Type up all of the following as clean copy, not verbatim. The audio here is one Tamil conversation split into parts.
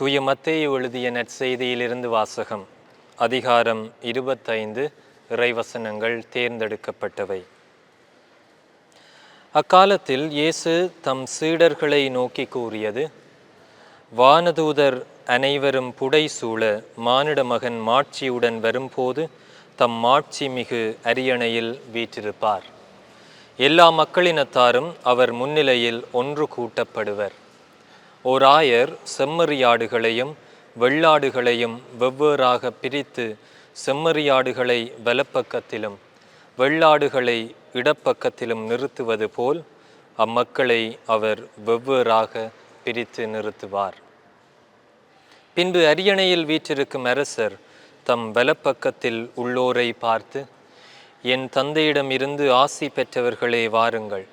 தூய மத்தேயு எழுதிய நற்செய்தியிலிருந்து வாசகம். அதிகாரம் 25. இறைவசனங்கள் தேர்ந்தெடுக்கப்பட்டவை. அக்காலத்தில் இயேசு தம் சீடர்களை நோக்கி கூறியது: வானதூதர் அனைவரும் புடைசூழ மானிட மகன் மாட்சியுடன் வரும்போது தம் மாட்சி மிகு அரியணையில் வீற்றிருப்பார். எல்லா மக்களினத்தாரும் அவர் முன்னிலையில் ஒன்று கூட்டப்படுவர். ஓர் ஆயர் செம்மறியாடுகளையும் வெள்ளாடுகளையும் வெவ்வேறாக பிரித்து செம்மறியாடுகளை வலப்பக்கத்திலும் வெள்ளாடுகளை இடப்பக்கத்திலும் நிறுத்துவது போல் அம்மக்களை அவர் வெவ்வேறாக பிரித்து நிறுத்துவார். பின்பு அரியணையில் வீற்றிருக்கும் அரசர் தம் வலப்பக்கத்தில் உள்ளோரை பார்த்து, என் தந்தையிடமிருந்து ஆசி பெற்றவர்களே, வாருங்கள்.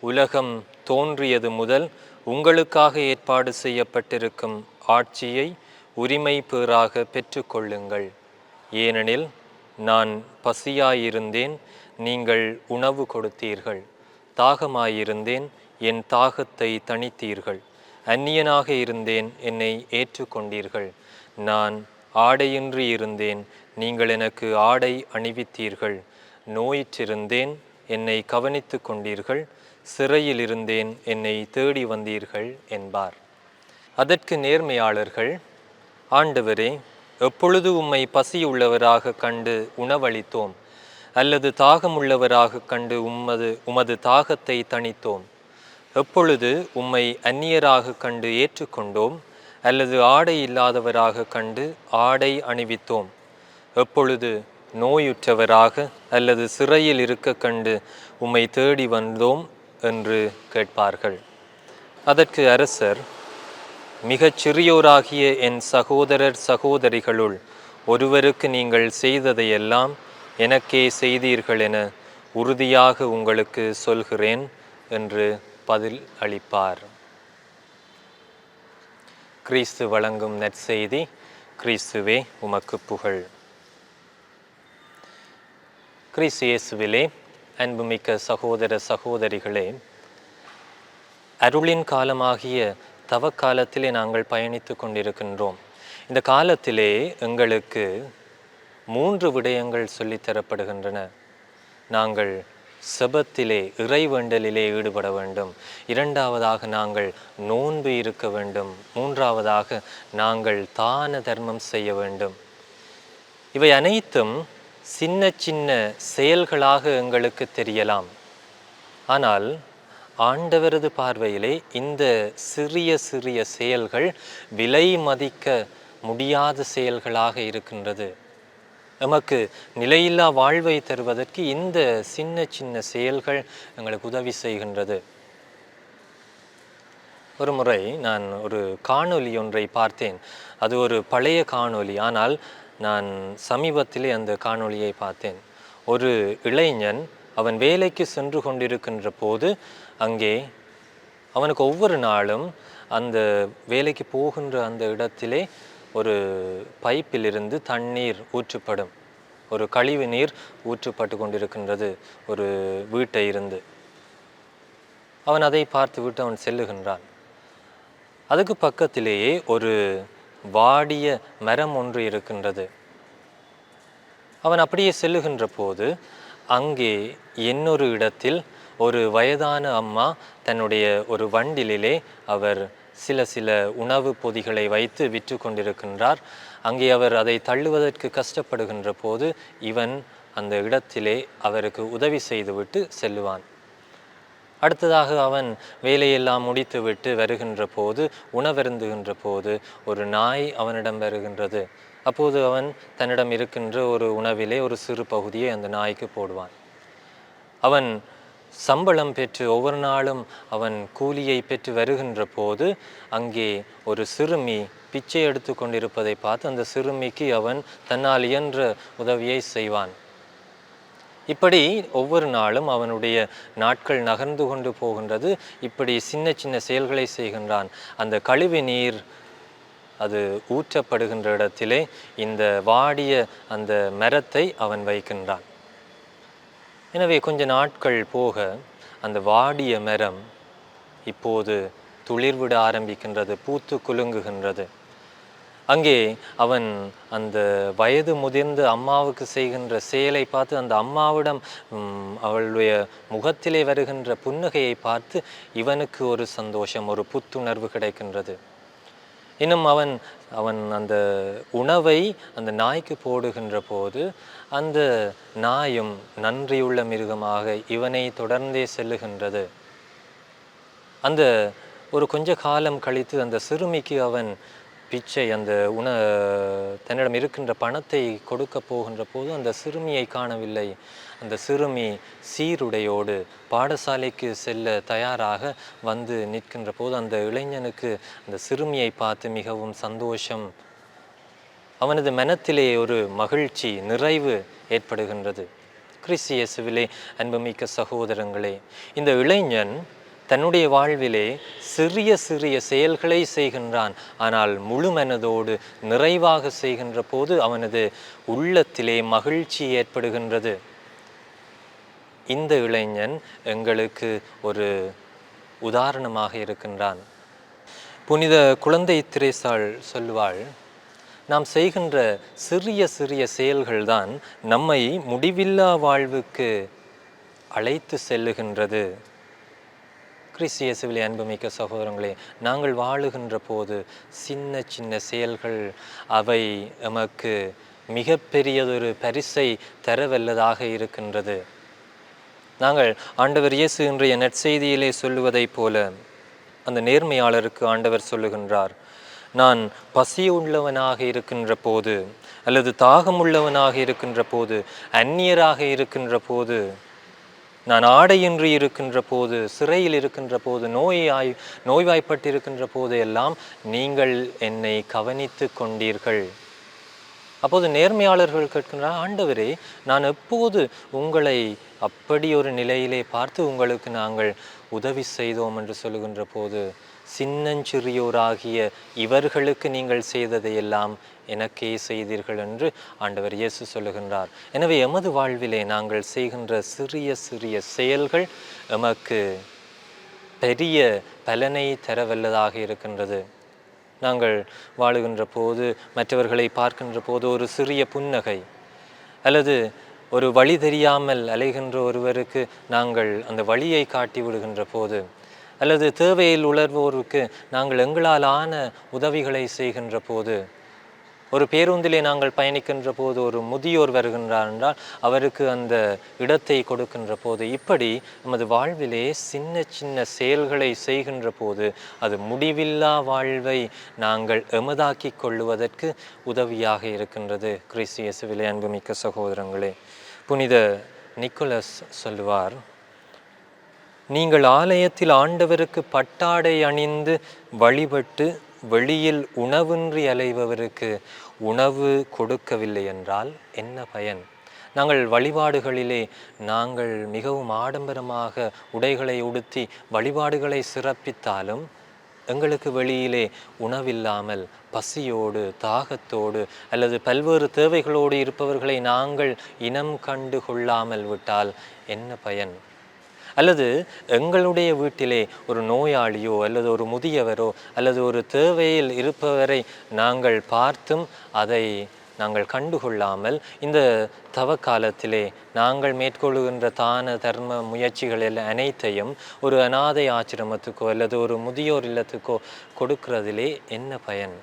உலகம் தோன்றியது முதல் உங்களுக்காக ஏற்பாடு செய்யப்பட்டிருக்கும் ஆட்சியை உரிமை பேறாக பெற்றுக்கொள்ளுங்கள். ஏனெனில் நான் பசியாயிருந்தேன், நீங்கள் உணவு கொடுத்தீர்கள். தாகமாயிருந்தேன், என் தாகத்தை தணித்தீர்கள். அந்நியனாக இருந்தேன், என்னை ஏற்றுக்கொண்டீர்கள். நான் ஆடையின்றி இருந்தேன், நீங்கள் எனக்கு ஆடை அணிவித்தீர்கள். நோயிற்றிருந்தேன், என்னை கவனித்து கொண்டீர்கள். சிறையில் இருந்தேன், என்னை தேடி வந்தீர்கள் என்பார். அதற்கு நேர்மையாளர்கள், ஆண்டவரே, எப்பொழுது உம்மை பசியுள்ளவராக கண்டு உணவளித்தோம், அல்லது தாகமுள்ளவராக கண்டு உமது தாகத்தை தணித்தோம்? எப்பொழுது உம்மை அந்நியராக கண்டு ஏற்றுக்கொண்டோம், அல்லது ஆடை இல்லாதவராக கண்டு ஆடை அணிவித்தோம்? எப்பொழுது நோயுற்றவராக அல்லது சிறையில் இருக்க கண்டு உம்மை தேடி வந்தோம் என்று கேட்பார்கள். அதற்கு அரசர், மிகச் சிறியோராகிய என் சகோதரர் சகோதரிகளுள் ஒருவருக்கு நீங்கள் செய்ததையெல்லாம் எனக்கே செய்தீர்கள் என உறுதியாக உங்களுக்கு சொல்கிறேன் என்று பதில் அளிப்பார். கிறிஸ்து வழங்கும் நற்செய்தி. கிறிஸ்துவே உமக்கு புகழ். கிறிஸ்து இயேசுவிலே அன்புமிக்க சகோதர சகோதரிகளே, அருளின் காலமாகிய தவக்காலத்திலே நாங்கள் பயணித்து கொண்டிருக்கின்றோம். இந்த காலத்திலே எங்களுக்கு 3 விடயங்கள் சொல்லித்தரப்படுகின்றன. நாங்கள் செபத்திலே இறைவேண்டலிலே ஈடுபட வேண்டும். 2வதாக நாங்கள் நோன்பு இருக்க வேண்டும். 3வதாக நாங்கள் தான தர்மம் செய்ய வேண்டும். இவை அனைத்தும் சின்ன சின்ன செயல்களாக எங்களுக்கு தெரியலாம். ஆனால் ஆண்டவரது பார்வையிலே இந்த சிறிய சிறிய செயல்கள் விலை மதிக்க முடியாத செயல்களாக இருக்கின்றது. நமக்கு நிலையில்லா வாழ்வை தருவதற்கு இந்த சின்ன சின்ன செயல்கள் எங்களுக்கு உதவி செய்கின்றது. ஒரு முறை நான் ஒரு காணொளி ஒன்றை பார்த்தேன். அது ஒரு பழைய காணொளி. ஆனால் நான் சமீபத்திலே அந்த காணொளியை பார்த்தேன். ஒரு இளைஞன் அவன் வேலைக்கு சென்று கொண்டிருக்கின்ற போது அங்கே அவனுக்கு ஒவ்வொரு நாளும் அந்த வேலைக்கு போகின்ற அந்த இடத்திலே ஒரு பைப்பிலிருந்து தண்ணீர் ஊற்றப்படும். ஒரு கழிவு நீர் ஊற்றப்பட்டு கொண்டிருக்கின்றது ஒரு வீட்டை இருந்து. அவன் அதை பார்த்து விட்டு அவன் செல்லுகின்றான். அதுக்கு பக்கத்திலேயே ஒரு வாடிய மரம் ஒன்று இருக்கின்றது. அவன் அப்படியே செல்லுகின்ற போது அங்கே இன்னொரு இடத்தில் ஒரு வயதான அம்மா தன்னுடைய ஒரு வண்டிலே அவர் சில உணவு பொதிகளை வைத்து விற்று கொண்டிருக்கின்றார். அங்கே அவர் அதை தள்ளுவதற்கு கஷ்டப்படுகின்ற போது இவன் அந்த இடத்திலே அவருக்கு உதவி செய்துவிட்டு செல்லுவான். அடுத்ததாக அவன் வேலையெல்லாம் முடித்துவிட்டு வருகின்ற போது, உணவருந்துகின்ற போது ஒரு நாய் அவனிடம் வருகின்றது. அப்போது அவன் தன்னிடம் இருக்கின்ற ஒரு உணவிலே ஒரு சிறு பகுதியை அந்த நாய்க்கு போடுவான். அவன் சம்பளம் பெற்று ஒவ்வொரு நாளும் அவன் கூலியை பெற்று வருகின்ற போது அங்கே ஒரு சிறுமி பிச்சை எடுத்து கொண்டிருப்பதை பார்த்து அந்த சிறுமிக்கு அவன் தன்னால் இயன்ற உதவியை செய்வான். இப்படி ஒவ்வொரு நாளும் அவனுடைய நாட்கள் நகர்ந்து கொண்டு போகின்றது. இப்படி சின்ன சின்ன செயல்களை செய்கின்றான். அந்த கழிவு நீர் அது ஊற்றப்படுகின்ற இடத்திலே இந்த வாடிய அந்த மரத்தை அவன் வைக்கின்றான். எனவே கொஞ்ச நாட்கள் போக அந்த வாடிய மரம் இப்போது துளிர்விட ஆரம்பிக்கின்றது, பூத்து குலுங்குகின்றது. அங்கே அவன் அந்த வயது முதிர்ந்த அம்மாவுக்கு செய்கின்ற செயலை பார்த்து அந்த அம்மாவிடம் அவளுடைய முகத்திலே வருகின்ற புன்னகையை பார்த்து இவனுக்கு ஒரு சந்தோஷம், ஒரு புத்துணர்வு கிடைக்கின்றது. இன்னும் அவன் அந்த உணவை அந்த நாய்க்கு போடுகின்ற போது அந்த நாயும் நன்றியுள்ள மிருகமாக இவனை தொடர்ந்தே செல்லுகின்றது. அந்த ஒரு கொஞ்ச காலம் கழித்து அந்த சிறுமிக்கு அவன் பிச்சை அந்த தன்னிடம் இருக்கின்ற பணத்தை கொடுக்க போகின்ற போது அந்த சிறுமியை காணவில்லை. அந்த சிறுமி சீருடையோடு பாடசாலைக்கு செல்ல தயாராக வந்து நிற்கின்ற போது அந்த இளைஞனுக்கு அந்த சிறுமியை பார்த்து மிகவும் சந்தோஷம், அவனது மனத்திலே ஒரு மகிழ்ச்சி, நிறைவு ஏற்படுகின்றது. கிறிஸ்து இயேசுவிலே அன்புமிக்க சகோதரங்களே, இந்த இளைஞன் தன்னுடைய வாழ்விலே சிறிய சிறிய செயல்களை செய்கின்றான். ஆனால் முழு மனதோடு நிறைவாக செய்கின்ற போது அவனது உள்ளத்திலே மகிழ்ச்சி ஏற்படுகின்றது. இந்த இளைஞன் எங்களுக்கு ஒரு உதாரணமாக இருக்கின்றான். புனித குழந்தை திரேசாள் சொல்லுவாள், நாம் செய்கின்ற சிறிய சிறிய செயல்கள்தான் நம்மை முடிவில்லா வாழ்வுக்கு அழைத்து செல்லுகின்றது. கிறிஸ்து இயேசுவிலே அன்புமிக்க சகோதரங்களே, நாங்கள் வாழுகின்ற போது சின்ன சின்ன செயல்கள் அவை எமக்கு மிகப்பெரியதொரு பரிசை தரவல்லதாக இருக்கின்றது. நாங்கள் ஆண்டவர் இயேசு இன்றைய நற்செய்தியிலே சொல்லுவதைப் போல அந்த நேர்மையாளருக்கு ஆண்டவர் சொல்லுகின்றார், நான் பசியுள்ளவனாக இருக்கின்ற போது அல்லது தாகமுள்ளவனாக இருக்கின்ற போது, அந்நியராக இருக்கின்ற போது, நான் ஆடையின்றி இருக்கின்ற போது, சிறையில் இருக்கின்ற போது, நோய்வாய்ப்பட்டு இருக்கின்ற போது எல்லாம் நீங்கள் என்னை கவனித்து கொண்டீர்கள். அப்போது நேர்மையாளர்கள் கேட்கின்றார், ஆண்டவரே, நான் எப்போது உங்களை அப்படி ஒரு நிலையிலே பார்த்து உங்களுக்கு நாங்கள் உதவி செய்தோம் என்று சொல்லுகின்ற போது, சின்னஞ்சிறியோராகிய இவர்களுக்கு நீங்கள் செய்ததையெல்லாம் எனக்கே செய்தீர்கள் என்று ஆண்டவர் இயேசு சொல்லுகின்றார். எனவே எமது வாழ்விலே நாங்கள் செய்கின்ற சிறிய சிறிய செயல்கள் எமக்கு பெரிய பலனை தரவல்லதாக இருக்கின்றது. நாங்கள் வாழுகின்ற போது, மற்றவர்களை பார்க்கின்ற போது ஒரு சிறிய புன்னகை, அல்லது ஒரு வழி தெரியாமல் அலைகின்ற ஒருவருக்கு நாங்கள் அந்த வழியை காட்டி விடுகின்ற போது, அல்லது தேவையில் உணர்வோருக்கு நாங்கள் எங்களால் ஆன உதவிகளை செய்கின்ற போது, ஒரு பேருந்திலே நாங்கள் பயணிக்கின்ற போது ஒரு முதியோர் வருகின்றார் என்றால் அவருக்கு அந்த இடத்தை கொடுக்கின்ற போது, இப்படி நமது வாழ்விலே சின்ன சின்ன செயல்களை செய்கின்ற போது அது முடிவில்லா வாழ்வை நாங்கள் எமதாக்கி கொள்ளுவதற்கு உதவியாக இருக்கின்றது. கிறிஸ்து இயேசுவிலே அன்புமிக்க சகோதரங்களே, புனித நிக்கோலஸ் சொல்லுவார், நீங்கள் ஆலயத்தில் ஆண்டவருக்கு பட்டாடை அணிந்து வழிபட்டு வெளியில் உணவின்றி அலைபவருக்கு உணவு கொடுக்கவில்லை என்றால் என்ன பயன்? நாங்கள் வழிபாடுகளிலே நாங்கள் மிகவும் ஆடம்பரமாக உடைகளை உடுத்தி வழிபாடுகளை சிறப்பித்தாலும் எங்களுக்கு வெளியிலே உணவில்லாமல் பசியோடு தாகத்தோடு அல்லது பல்வேறு தேவைகளோடு இருப்பவர்களை நாங்கள் இனம் கண்டு கொள்ளாமல் விட்டால் என்ன பயன்? அல்லது எங்களுடைய வீட்டிலே ஒரு நோயாளியோ அல்லது ஒரு முதியவரோ அல்லது ஒரு தேவையில் இருப்பவரை நாங்கள் பார்த்தும் அதை நாங்கள் கண்டுகொள்ளாமல் இந்த தவக்காலத்திலே நாங்கள் மேற்கொள்ளுகின்ற தான தர்ம முயற்சிகள் அனைத்தையும் ஒரு அனாதை ஆசிரமத்துக்கோ அல்லது ஒரு முதியோர் இல்லத்துக்கோ கொடுக்கிறதிலே என்ன பயன்?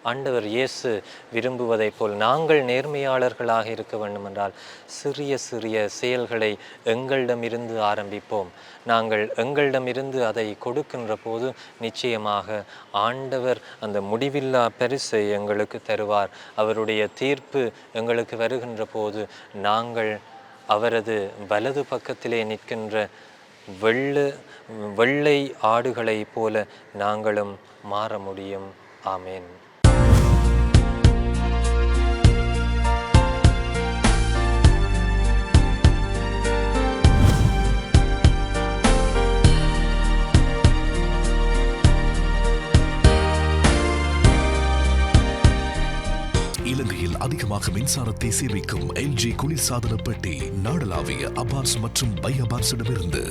ஆண்டவர் இயேசு விரும்புவதைப் போல் நாங்கள் நேர்மையாளர்களாக இருக்க வேண்டுமென்றால் சிறிய சிறிய செயல்களை எங்களிடமிருந்து ஆரம்பிப்போம். நாங்கள் எங்களிடமிருந்து அதை கொடுக்கின்ற போது நிச்சயமாக ஆண்டவர் அந்த முடிவில்லா பரிசை எங்களுக்கு தருவார். அவருடைய தீர்ப்பு எங்களுக்கு வருகின்ற போது நாங்கள் அவரது வலது பக்கத்திலே நிற்கின்ற வெள்ளை ஆடுகளைப் போல நாங்களும் மாற முடியும். ஆமேன். இலங்கையில் அதிகமாக மின்சாரத்தை சேமிக்கும் LG குளிர்சாதன பெட்டி நாடளாவிய அபார்ஸ் மற்றும் பை அபார்ஸிடமிருந்து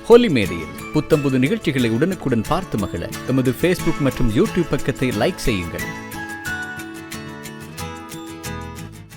ஹோலி மேடையில் புத்தம்புது நிகழ்ச்சிகளை உடனுக்குடன் பார்த்து மகிழ எமது ஃபேஸ்புக் மற்றும் யூடியூப் பக்கத்தை லைக் செய்யுங்கள்.